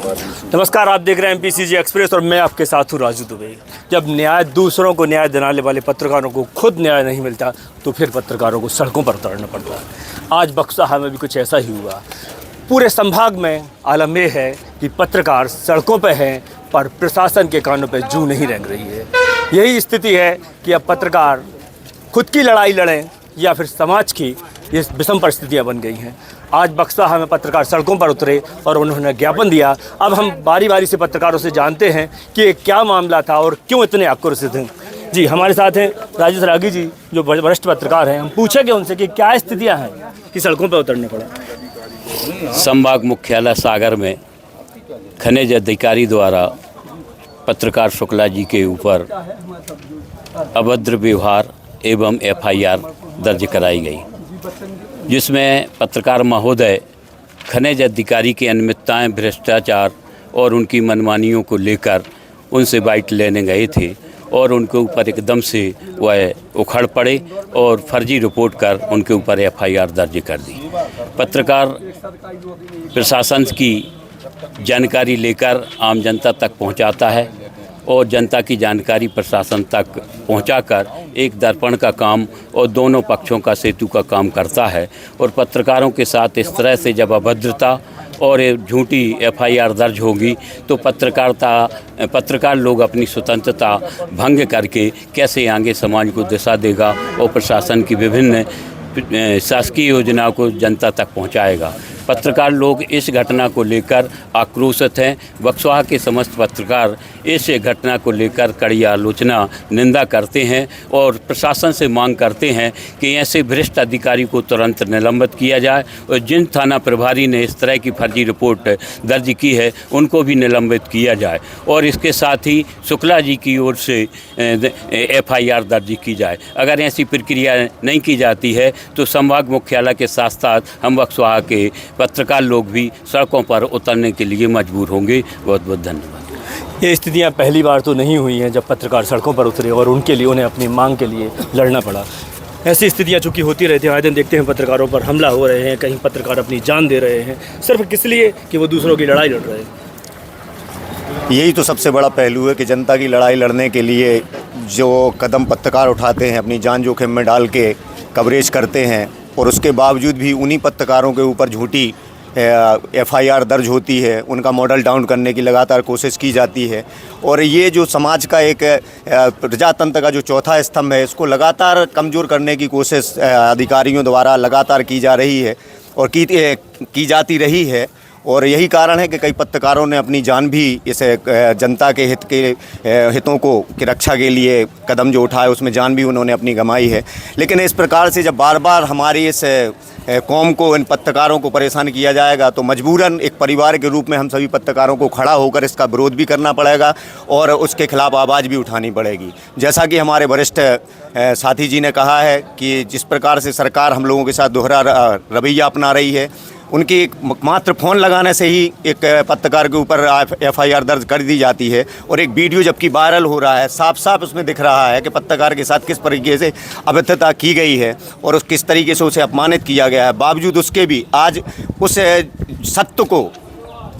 नमस्कार, आप देख रहे हैं एमपीसीजी एक्सप्रेस और मैं आपके साथ हूँ राजू दुबे। जब न्याय दूसरों को न्याय दिलाने वाले पत्रकारों को खुद न्याय नहीं मिलता तो फिर पत्रकारों को सड़कों पर उतरना पड़ता है। आज बक्सहा में भी कुछ ऐसा ही हुआ। पूरे संभाग में आलम यह है कि पत्रकार सड़कों पर हैं पर प्रशासन के कानों पर जूं नहीं रेंग रही है। यही स्थिति है कि अब पत्रकार खुद की लड़ाई लड़ें या फिर समाज की ये विषम परिस्थितियाँ बन गई हैं। आज बक्सहा में पत्रकार सड़कों पर उतरे और उन्होंने ज्ञापन दिया। अब हम बारी बारी से पत्रकारों से जानते हैं कि ये क्या मामला था और क्यों इतने आक्रोशित हैं। जी, हमारे साथ हैं राजेश रागी जी, जो वरिष्ठ पत्रकार हैं। हम पूछेंगे उनसे कि क्या स्थितियाँ हैं कि सड़कों पर उतरने पड़ा। संभाग मुख्यालय सागर में खनिज अधिकारी द्वारा पत्रकार शुक्ला जी के ऊपर अभद्र व्यवहार एवं एफआईआर दर्ज कराई गई, जिसमें पत्रकार महोदय खनिज अधिकारी की अनियमितताएं, भ्रष्टाचार और उनकी मनमानियों को लेकर उनसे बाइट लेने गए थे और उनके ऊपर एकदम से वह उखड़ पड़े और फर्जी रिपोर्ट कर उनके ऊपर एफआईआर दर्ज कर दी। पत्रकार प्रशासन की जानकारी लेकर आम जनता तक पहुंचाता है और जनता की जानकारी प्रशासन तक पहुंचाकर एक दर्पण का काम और दोनों पक्षों का सेतु का काम करता है। और पत्रकारों के साथ इस तरह से जब अभद्रता और झूठी एफआईआर दर्ज होगी तो पत्रकार लोग अपनी स्वतंत्रता भंग करके कैसे आगे समाज को दिशा देगा और प्रशासन की विभिन्न शासकीय योजनाओं को जनता तक पहुंचाएगा। पत्रकार लोग इस घटना को लेकर आक्रोशित हैं। बक्सहा के समस्त पत्रकार इस घटना को लेकर कड़ी आलोचना, निंदा करते हैं और प्रशासन से मांग करते हैं कि ऐसे भ्रष्ट अधिकारी को तुरंत निलंबित किया जाए और जिन थाना प्रभारी ने इस तरह की फर्जी रिपोर्ट दर्ज की है उनको भी निलंबित किया जाए और इसके साथ ही शुक्ला जी की ओर से एफआईआर दर्ज की जाए। अगर ऐसी प्रक्रिया नहीं की जाती है तो संभाग मुख्यालय के साथ साथ हम बक्सहा के पत्रकार लोग भी सड़कों पर उतरने के लिए मजबूर होंगे। बहुत बहुत धन्यवाद। ये स्थितियाँ पहली बार तो नहीं हुई हैं जब पत्रकार सड़कों पर उतरे और उनके लिए उन्हें अपनी मांग के लिए लड़ना पड़ा। ऐसी स्थितियाँ चूँकि होती रहती हैं, आए दिन देखते हैं पत्रकारों पर हमला हो रहे हैं, कहीं पत्रकार अपनी जान दे रहे हैं सिर्फ किस लिए कि वो दूसरों की लड़ाई लड़ रहे हैं। यही तो सबसे बड़ा पहलू है कि जनता की लड़ाई लड़ने के लिए जो कदम पत्रकार उठाते हैं, अपनी जान जोखिम में डाल के कवरेज करते हैं और उसके बावजूद भी उन्हीं पत्रकारों के ऊपर झूठी एफआईआर दर्ज होती है, उनका मॉडल डाउन करने की लगातार कोशिश की जाती है। और ये जो समाज का एक प्रजातंत्र का जो चौथा स्तंभ है, इसको लगातार कमज़ोर करने की कोशिश अधिकारियों द्वारा लगातार की जा रही है और की जाती रही है। और यही कारण है कि कई पत्रकारों ने अपनी जान भी इस जनता के हितों की रक्षा के लिए कदम जो उठाए उसमें जान भी उन्होंने अपनी गंवाई है। लेकिन इस प्रकार से जब बार बार हमारी इस कौम को, इन पत्रकारों को परेशान किया जाएगा तो मजबूरन एक परिवार के रूप में हम सभी पत्रकारों को खड़ा होकर इसका विरोध भी करना पड़ेगा और उसके खिलाफ आवाज़ भी उठानी पड़ेगी। जैसा कि हमारे वरिष्ठ साथी जी ने कहा है कि जिस प्रकार से सरकार हम लोगों के साथ दोहरा रवैया अपना रही है, उनकी मात्र फ़ोन लगाने से ही एक पत्रकार के ऊपर एफआईआर दर्ज कर दी जाती है और एक वीडियो जबकि वायरल हो रहा है, साफ साफ उसमें दिख रहा है कि पत्रकार के साथ किस तरीके से अभद्रता की गई है और किस तरीके से उसे अपमानित किया गया है। बावजूद उसके भी आज उस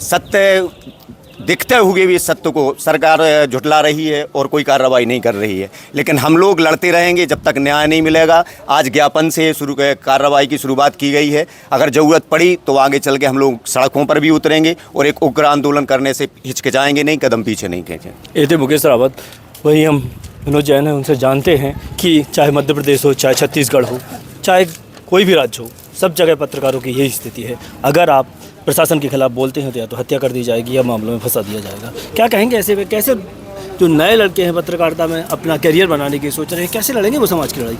सत्य दिखते हुए भी सत्य को सरकार झुठला रही है और कोई कार्रवाई नहीं कर रही है। लेकिन हम लोग लड़ते रहेंगे जब तक न्याय नहीं मिलेगा। आज ज्ञापन से कार्रवाई की शुरुआत की गई है। अगर ज़रूरत पड़ी तो आगे चल के हम लोग सड़कों पर भी उतरेंगे और एक उग्र आंदोलन करने से हिचकिचाएंगे नहीं, कदम पीछे नहीं खींचेंगे। ये थे मुकेश रावत। वही हम विनोद जैन हैं, उनसे जानते हैं कि चाहे मध्य प्रदेश हो, चाहे छत्तीसगढ़ हो, चाहे कोई भी राज्य हो, सब जगह पत्रकारों की यही स्थिति है। अगर आप प्रशासन के खिलाफ बोलते हैं तो या तो हत्या कर दी जाएगी या मामलों में फंसा दिया जाएगा। क्या कहेंगे ऐसे में? कैसे जो नए लड़के हैं पत्रकारिता में अपना करियर बनाने की सोच रहे हैं, कैसे लड़ेंगे वो समाज की लड़ाई?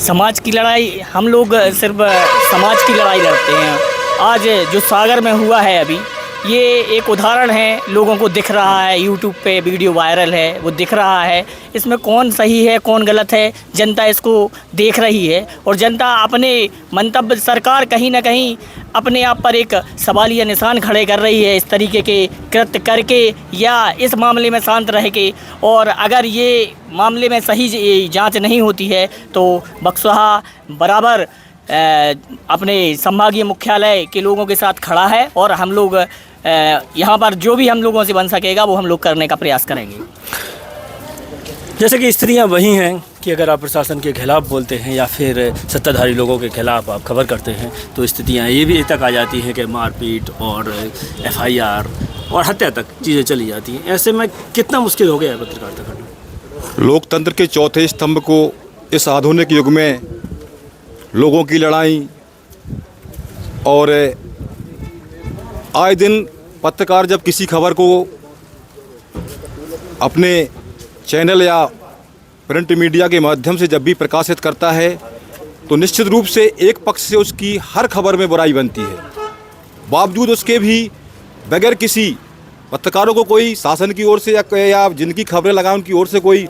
समाज की लड़ाई हम लोग सिर्फ समाज की लड़ाई लड़ते हैं। आज जो सागर में हुआ है अभी, ये एक उदाहरण है, लोगों को दिख रहा है, यूट्यूब पे वीडियो वायरल है, वो दिख रहा है। इसमें कौन सही है कौन गलत है, जनता इसको देख रही है और जनता अपने मंतव्य, सरकार कहीं ना कहीं अपने आप पर एक सवालिया निशान खड़े कर रही है इस तरीके के कृत्य करके या इस मामले में शांत रह के। और अगर ये मामले में सही जांच नहीं होती है तो बक्सहा बराबर अपने संभागीय मुख्यालय के लोगों के साथ खड़ा है और हम लोग यहाँ पर जो भी हम लोगों से बन सकेगा वो हम लोग करने का प्रयास करेंगे। जैसे कि स्थितियाँ वही हैं कि अगर आप प्रशासन के खिलाफ बोलते हैं या फिर सत्ताधारी लोगों के खिलाफ आप खबर करते हैं तो स्थितियाँ ये भी तक आ जाती हैं कि मारपीट और FIR और हत्या तक चीज़ें चली जाती हैं। ऐसे में कितना मुश्किल हो गया है पत्रकारिता करना। लोकतंत्र के चौथे स्तंभ को इस आधुनिक युग में लोगों की लड़ाई और आए दिन पत्रकार जब किसी खबर को अपने चैनल या प्रिंट मीडिया के माध्यम से जब भी प्रकाशित करता है तो निश्चित रूप से एक पक्ष से उसकी हर खबर में बुराई बनती है। बावजूद उसके भी बगैर किसी पत्रकारों को कोई शासन की ओर से या जिनकी खबरें लगाएं उनकी ओर से कोई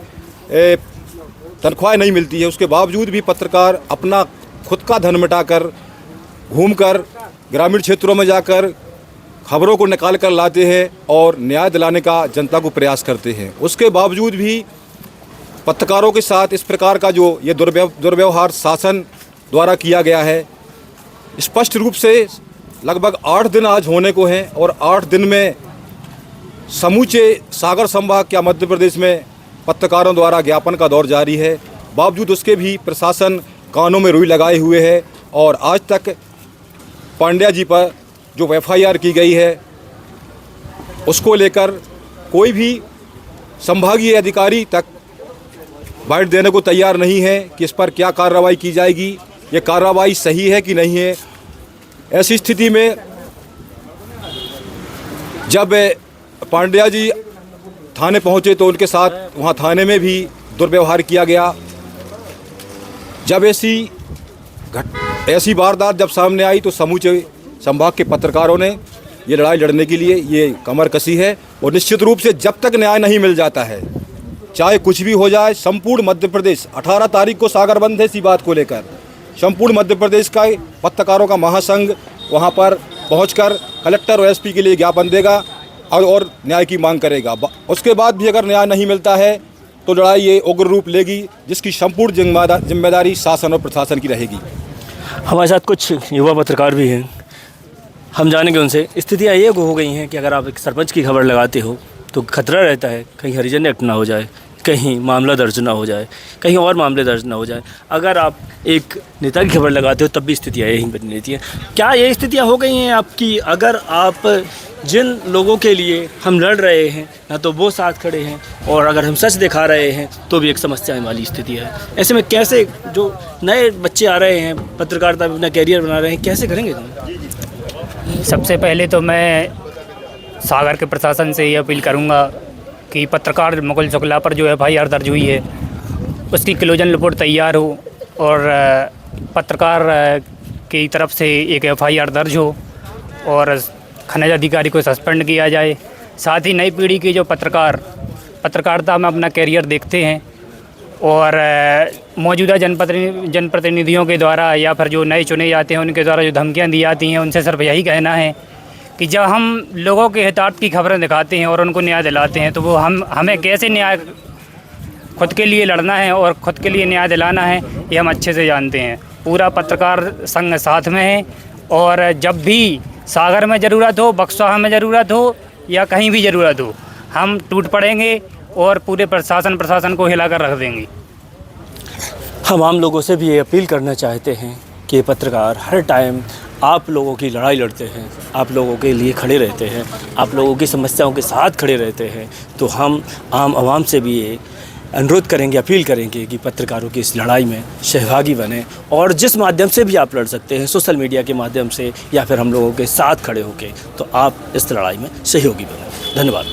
तनख्वाह नहीं मिलती है, उसके बावजूद भी पत्रकार अपना खुद का धन मिटाकर घूमकर ग्रामीण क्षेत्रों में जाकर खबरों को निकाल कर लाते हैं और न्याय दिलाने का जनता को प्रयास करते हैं। उसके बावजूद भी पत्रकारों के साथ इस प्रकार का जो ये दुर्व्यवहार शासन द्वारा किया गया है, स्पष्ट रूप से लगभग 8 दिन आज होने को हैं और 8 दिन में समूचे सागर संभाग या मध्य प्रदेश में पत्रकारों द्वारा ज्ञापन का दौर जारी है। बावजूद उसके भी प्रशासन कानों में रुई लगाए हुए है और आज तक पांड्या जी पर जो FIR की गई है उसको लेकर कोई भी संभागीय अधिकारी तक बाइट देने को तैयार नहीं है कि इस पर क्या कार्रवाई की जाएगी, ये कार्रवाई सही है कि नहीं है। ऐसी स्थिति में जब पांड्या जी थाने पहुंचे तो उनके साथ वहां थाने में भी दुर्व्यवहार किया गया। जब ऐसी वारदात जब सामने आई तो समूचे संभाग के पत्रकारों ने ये लड़ाई लड़ने के लिए ये कमर कसी है और निश्चित रूप से जब तक न्याय नहीं मिल जाता है, चाहे कुछ भी हो जाए, संपूर्ण मध्य प्रदेश 18 तारीख को सागर बंद है। इसी बात को लेकर संपूर्ण मध्य प्रदेश का पत्रकारों का महासंघ वहां पर पहुंचकर कलेक्टर और SP के लिए ज्ञापन देगा और न्याय की मांग करेगा। उसके बाद भी अगर न्याय नहीं मिलता है तो लड़ाई ये उग्र रूप लेगी, जिसकी संपूर्ण जिम्मेदारी शासन और प्रशासन की रहेगी। हमारे साथ कुछ युवा पत्रकार भी हैं, हम जानेंगे उनसे। स्थितियाँ ये हो गई हैं कि अगर आप एक सरपंच की खबर लगाते हो तो खतरा रहता है कहीं हरिजन एक्ट ना हो जाए, कहीं मामला दर्ज ना हो जाए, कहीं और मामले दर्ज ना हो जाए। अगर आप एक नेता की खबर लगाते हो तब भी स्थितियाँ यही बनी रहती हैं। क्या ये स्थितियाँ हो गई हैं आपकी? अगर आप जिन लोगों के लिए हम लड़ रहे हैं ना तो वो साथ खड़े हैं और अगर हम सच दिखा रहे हैं तो भी एक समस्या वाली स्थिति है। ऐसे में कैसे जो नए बच्चे आ रहे हैं पत्रकारिता में अपना कैरियर बना रहे हैं, कैसे करेंगे तुम? सबसे पहले तो मैं सागर के प्रशासन से ये अपील करूंगा कि पत्रकार मुकुल शुक्ला पर जो FIR दर्ज हुई है उसकी क्लोजन रिपोर्ट तैयार हो और पत्रकार की तरफ से एक FIR दर्ज हो और खनिज अधिकारी को सस्पेंड किया जाए। साथ ही नई पीढ़ी के जो पत्रकारिता में अपना कैरियर देखते हैं और मौजूदा जनप्रतिनिधियों के द्वारा या फिर जो नए चुने जाते हैं उनके द्वारा जो धमकियां दी जाती हैं, उनसे सिर्फ यही कहना है कि जब हम लोगों के हितार्थ की खबरें दिखाते हैं और उनको न्याय दिलाते हैं तो वो हमें कैसे न्याय खुद के लिए लड़ना है और खुद के लिए न्याय दिलाना है ये हम अच्छे से जानते हैं। पूरा पत्रकार संघ साथ में है और जब भी सागर में ज़रूरत हो, बक्सवा में ज़रूरत हो या कहीं भी ज़रूरत हो, हम टूट पड़ेंगे और पूरे प्रशासन को हिलाकर रख देंगे। हम आम लोगों से भी ये अपील करना चाहते हैं कि पत्रकार हर टाइम आप लोगों की लड़ाई लड़ते हैं, आप लोगों के लिए खड़े रहते हैं, आप लोगों की समस्याओं के साथ खड़े रहते हैं। तो हम आम आवाम से भी ये अनुरोध करेंगे, अपील करेंगे कि पत्रकारों की इस लड़ाई में सहभागी बने और जिस माध्यम से भी आप लड़ सकते हैं, सोशल मीडिया के माध्यम से या फिर हम लोगों के साथ खड़े होकर, तो आप इस लड़ाई में सहयोगी बने। धन्यवाद।